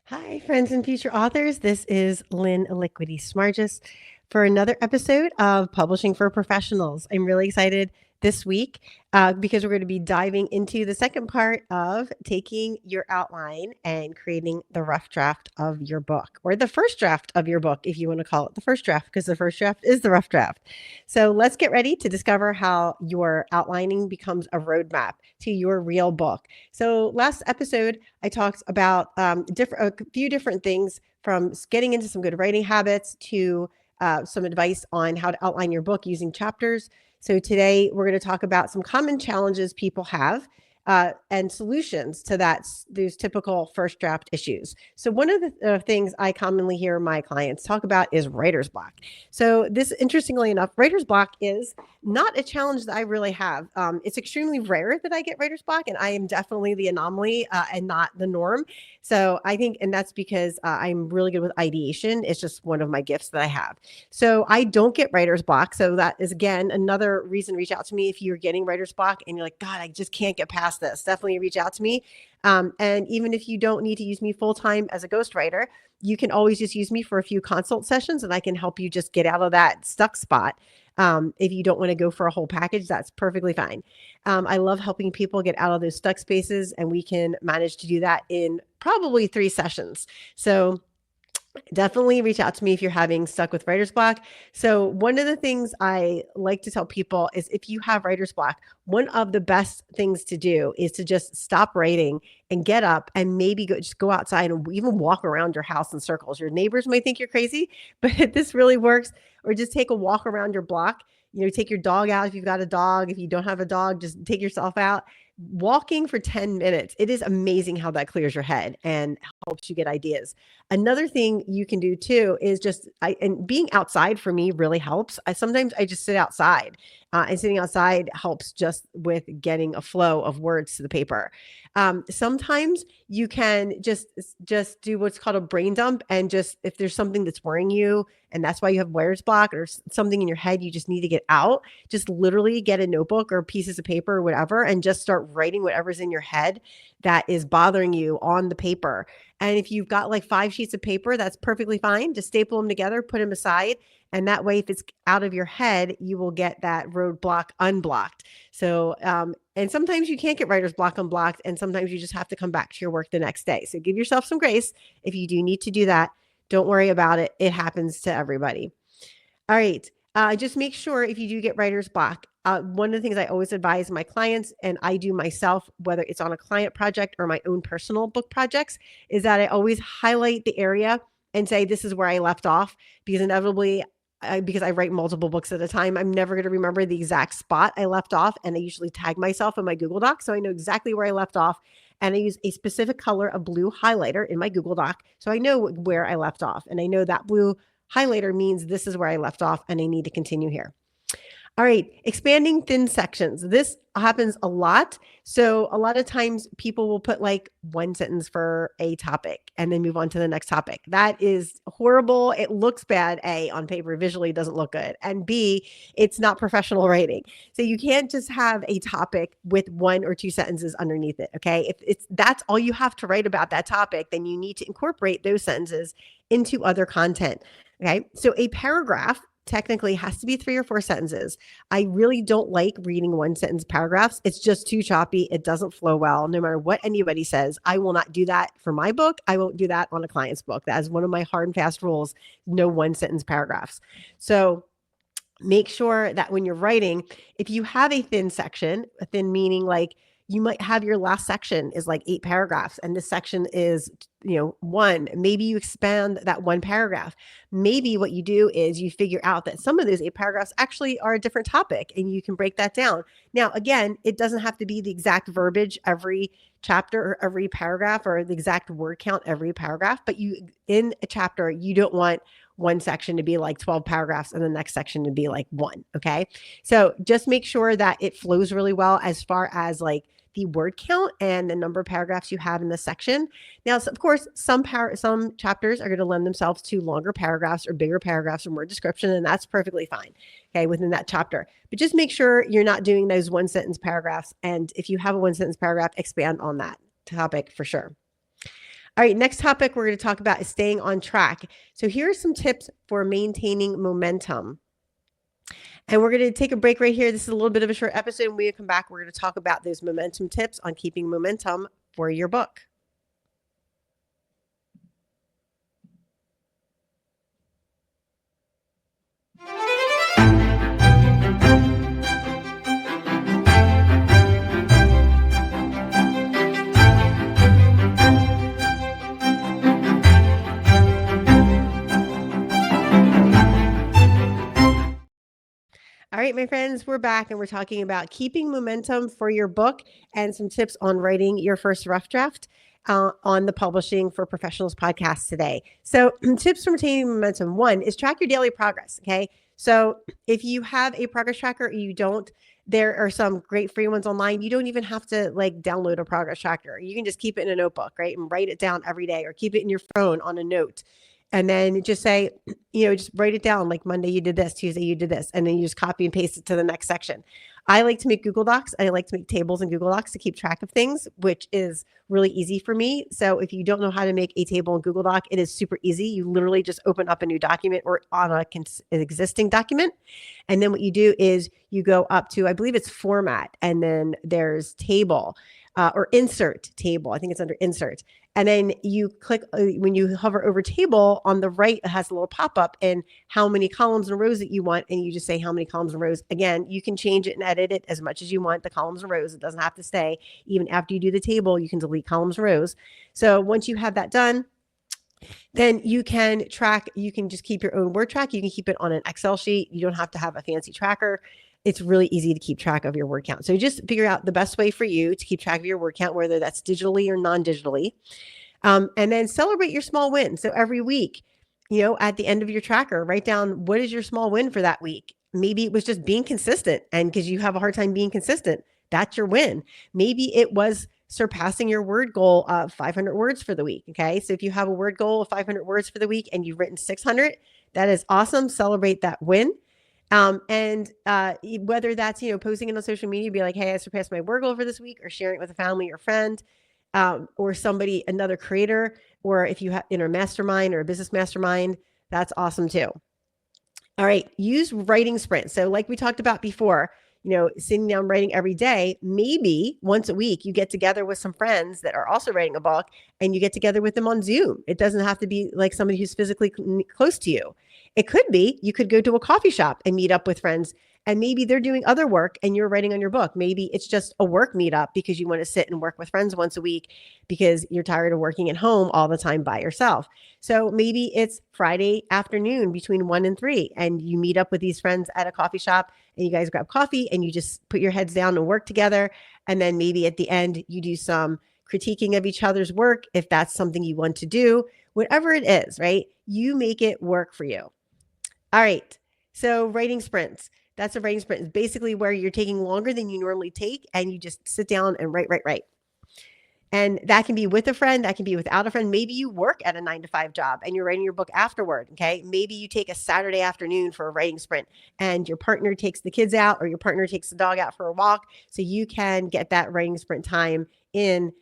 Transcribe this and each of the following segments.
Hi, friends and future authors. This is Lynn Liquidy Smargis for another episode of Publishing for Professionals. I'm really excited this week because we're going to be diving into the second part of taking your outline and creating the rough draft of your book, or the first draft of your book, if you want to call it the first draft, because the first draft is the rough draft. So let's get ready to discover how your outlining becomes a roadmap to your real book. So last episode, I talked about a few different things, from getting into some good writing habits to some advice on how to outline your book using chapters. So today we're going to talk about some common challenges people have and solutions to those typical first draft issues. So one of the things I commonly hear my clients talk about is writer's block. So this, interestingly enough, writer's block is not a challenge that I really have. It's extremely rare that I get writer's block, and I am definitely the anomaly and not the norm. So I think, and that's because I'm really good with ideation. It's just one of my gifts that I have. So I don't get writer's block. So that is, again, another reason to reach out to me if you're getting writer's block and you're like, God, I just can't get past this. Definitely reach out to me. And even if you don't need to use me full time as a ghostwriter, you can always just use me for a few consult sessions and I can help you just get out of that stuck spot. If you don't want to go for a whole package, that's perfectly fine. I love helping people get out of those stuck spaces, and we can manage to do that in probably 3 sessions. So definitely reach out to me if you're having stuck with writer's block. So one of the things I like to tell people is, if you have writer's block, one of the best things to do is to just stop writing and get up and maybe just go outside and even walk around your house in circles. Your neighbors might think you're crazy, but this really works. Or just take a walk around your block. Take your dog out if you've got a dog. If you don't have a dog, just take yourself out. Walking for 10 minutes. It is amazing how that clears your head and helps you get ideas. Another thing you can do too is and being outside for me really helps. Sometimes I just sit outside, and sitting outside helps just with getting a flow of words to the paper. Sometimes you can just do what's called a brain dump, and just, if there's something that's worrying you and that's why you have writer's block, or something in your head you just need to get out, just literally get a notebook or pieces of paper or whatever and just start writing whatever's in your head that is bothering you on the paper. And if you've got like 5 sheets of paper, that's perfectly fine. Just staple them together, put them aside. And that way, if it's out of your head, you will get that roadblock unblocked. So, and sometimes you can't get writer's block unblocked, and sometimes you just have to come back to your work the next day. So give yourself some grace. If you do need to do that, don't worry about it. It happens to everybody. All right. Just make sure, if you do get writer's block, one of the things I always advise my clients, and I do myself, whether it's on a client project or my own personal book projects, is that I always highlight the area and say, this is where I left off, because inevitably, because I write multiple books at a time, I'm never going to remember the exact spot I left off. And I usually tag myself in my Google Doc, so I know exactly where I left off. And I use a specific color of blue highlighter in my Google Doc, so I know where I left off. And I know that blue highlighter means this is where I left off and I need to continue here. All right, expanding thin sections. This happens a lot. So a lot of times people will put like one sentence for a topic and then move on to the next topic. That is horrible. It looks bad, A, on paper, visually doesn't look good. And B, it's not professional writing. So you can't just have a topic with 1 or 2 sentences underneath it, okay? If that's all you have to write about that topic, then you need to incorporate those sentences into other content, okay? So a paragraph technically has to be 3 or 4 sentences. I really don't like reading 1-sentence paragraphs. It's just too choppy. It doesn't flow well. No matter what anybody says, I will not do that for my book. I won't do that on a client's book. That is one of my hard and fast rules. No 1-sentence paragraphs. So make sure that when you're writing, if you have a thin section, a thin meaning like you might have your last section is like 8 paragraphs and this section is, 1, maybe you expand that 1 paragraph. Maybe what you do is you figure out that some of those 8 paragraphs actually are a different topic and you can break that down. Now, again, it doesn't have to be the exact verbiage every chapter or every paragraph or the exact word count every paragraph, but in a chapter, you don't want one section to be like 12 paragraphs and the next section to be like 1. Okay. So just make sure that it flows really well as far as like the word count and the number of paragraphs you have in the section. Now, of course, some chapters are going to lend themselves to longer paragraphs or bigger paragraphs or more description, and that's perfectly fine, okay, within that chapter. But just make sure you're not doing those 1-sentence paragraphs. And if you have a 1-sentence paragraph, expand on that topic for sure. All right, next topic we're going to talk about is staying on track. So here are some tips for maintaining momentum. And we're going to take a break right here. This is a little bit of a short episode. When we come back, we're going to talk about those momentum tips on keeping momentum for your book. All right, my friends, we're back and we're talking about keeping momentum for your book and some tips on writing your first rough draft on the Publishing for Professionals podcast today. So, tips for maintaining momentum. One is track your daily progress. Okay. So, if you have a progress tracker or you don't, there are some great free ones online. You don't even have to like download a progress tracker. You can just keep it in a notebook, right? And write it down every day or keep it in your phone on a note. And then just say, just write it down like Monday you did this, Tuesday you did this, and then you just copy and paste it to the next section. I like to make Google Docs. I like to make tables in Google Docs to keep track of things, which is really easy for me. So if you don't know how to make a table in Google Doc, it is super easy. You literally just open up a new document or on an existing document. And then what you do is you go up to, I believe it's format, and then there's table or insert table. I think it's under insert. And then you click, when you hover over table on the right, it has a little pop-up and how many columns and rows that you want. And you just say how many columns and rows. Again, you can change it and edit it as much as you want, the columns and rows. It doesn't have to stay. Even after you do the table, you can delete columns and rows. So once you have that done, then you can track, you can just keep your own word track. You can keep it on an Excel sheet. You don't have to have a fancy tracker. It's really easy to keep track of your word count. So just figure out the best way for you to keep track of your word count, whether that's digitally or non-digitally. And then celebrate your small wins. So every week, at the end of your tracker, write down what is your small win for that week. Maybe it was just being consistent, and because you have a hard time being consistent, that's your win. Maybe it was surpassing your word goal of 500 words for the week. Okay. So if you have a word goal of 500 words for the week and you've written 600, that is awesome. Celebrate that win. And whether that's, posting it on social media, be like, hey, I surpassed my word goal for this week, or sharing it with a family or friend, or somebody, another creator, or if you have in a mastermind or a business mastermind, that's awesome too. All right. Use writing sprints. So like we talked about before, sitting down writing every day, maybe once a week, you get together with some friends that are also writing a book and you get together with them on Zoom. It doesn't have to be like somebody who's physically close to you. It could be, you could go to a coffee shop and meet up with friends, and maybe they're doing other work and you're writing on your book. Maybe it's just a work meetup because you want to sit and work with friends once a week because you're tired of working at home all the time by yourself. So maybe it's Friday afternoon between 1 and 3, and you meet up with these friends at a coffee shop and you guys grab coffee and you just put your heads down and work together. And then maybe at the end, you do some critiquing of each other's work if that's something you want to do. Whatever it is, right? You make it work for you. All right. So writing sprints. That's a writing sprint. It's basically where you're taking longer than you normally take and you just sit down and write. And that can be with a friend. That can be without a friend. Maybe you work at a 9-to-5 job and you're writing your book afterward. Okay. Maybe you take a Saturday afternoon for a writing sprint and your partner takes the kids out or your partner takes the dog out for a walk. So you can get that writing sprint time in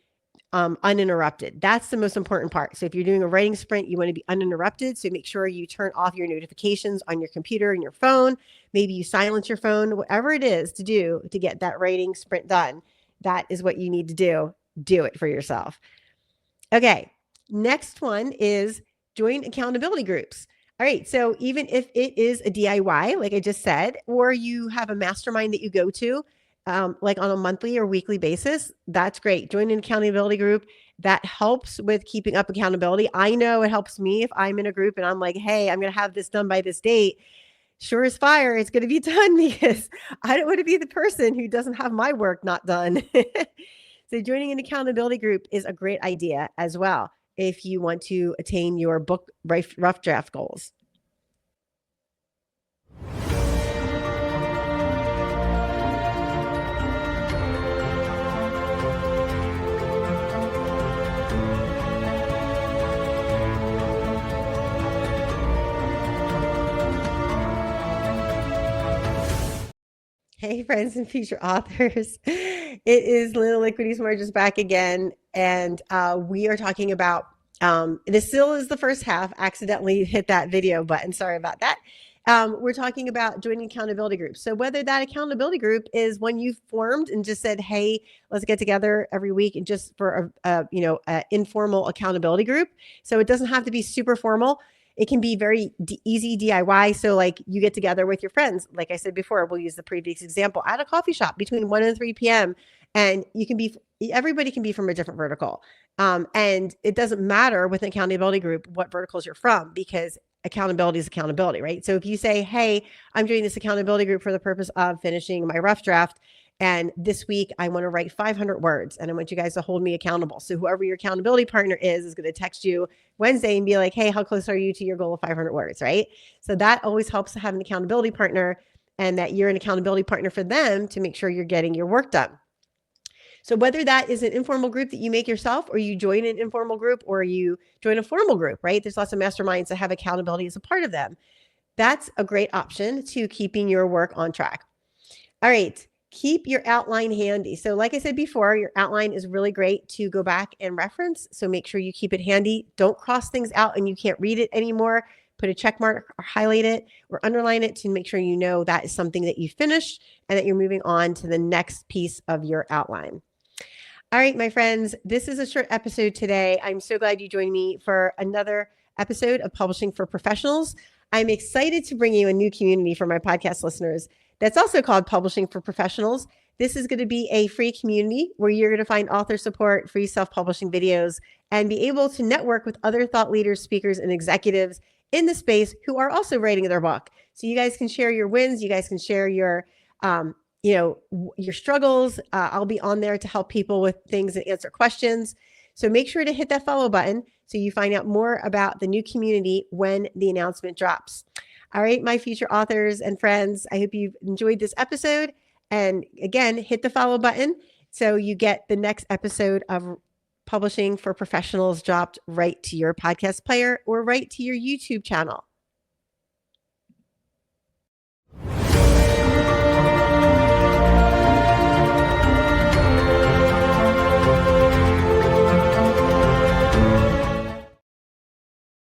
uninterrupted. That's the most important part. So if you're doing a writing sprint, you want to be uninterrupted. So make sure you turn off your notifications on your computer and your phone. Maybe you silence your phone, whatever it is to do to get that writing sprint done. That is what you need to do. Do it for yourself. Okay. Next one is join accountability groups. All right. So even if it is a DIY, like I just said, or you have a mastermind that you go to, like on a monthly or weekly basis, that's great. Join an accountability group. That helps with keeping up accountability. I know it helps me if I'm in a group and I'm like, hey, I'm going to have this done by this date. Sure as fire, it's going to be done because I don't want to be the person who doesn't have my work not done. So joining an accountability group is a great idea as well if you want to attain your book rough draft goals. Hey, friends and future authors. It is Lynn Liquidity Smart just back again. And we are talking about This still is the first half. Accidentally hit that video button. Sorry about that. We're talking about joining accountability groups. So whether that accountability group is one you've formed and just said, "Hey, let's get together every week," and just for a informal accountability group. So it doesn't have to be super formal. It can be very easy DIY. So like you get together with your friends. Like I said before, we'll use the previous example at a coffee shop between 1 and 3 p.m. And everybody can be from a different vertical. And it doesn't matter with an accountability group what verticals you're from, because accountability is accountability, right? So if you say, "Hey, I'm doing this accountability group for the purpose of finishing my rough draft, and this week I want to write 500 words, and I want you guys to hold me accountable." So whoever your accountability partner is going to text you Wednesday and be like, "Hey, how close are you to your goal of 500 words?" Right? So that always helps to have an accountability partner, and that you're an accountability partner for them to make sure you're getting your work done. So whether that is an informal group that you make yourself, or you join an informal group, or you join a formal group, right? There's lots of masterminds that have accountability as a part of them. That's a great option to keeping your work on track. All right. Keep your outline handy. So like I said before, your outline is really great to go back and reference. So make sure you keep it handy. Don't cross things out and you can't read it anymore. Put a check mark or highlight it or underline it to make sure you know that is something that you finished and that you're moving on to the next piece of your outline. All right, my friends, this is a short episode today. I'm so glad you joined me for another episode of Publishing for Professionals. I'm excited to bring you a new community for my podcast listeners that's also called Publishing for Professionals. This is going to be a free community where you're going to find author support, free self-publishing videos, and be able to network with other thought leaders, speakers, and executives in the space who are also writing their book. So you guys can share your wins. You guys can share your your struggles. I'll be on there to help people with things and answer questions. So make sure to hit that follow button so you find out more about the new community when the announcement drops. All right, my future authors and friends, I hope you've enjoyed this episode. And again, hit the follow button so you get the next episode of Publishing for Professionals dropped right to your podcast player or right to your YouTube channel.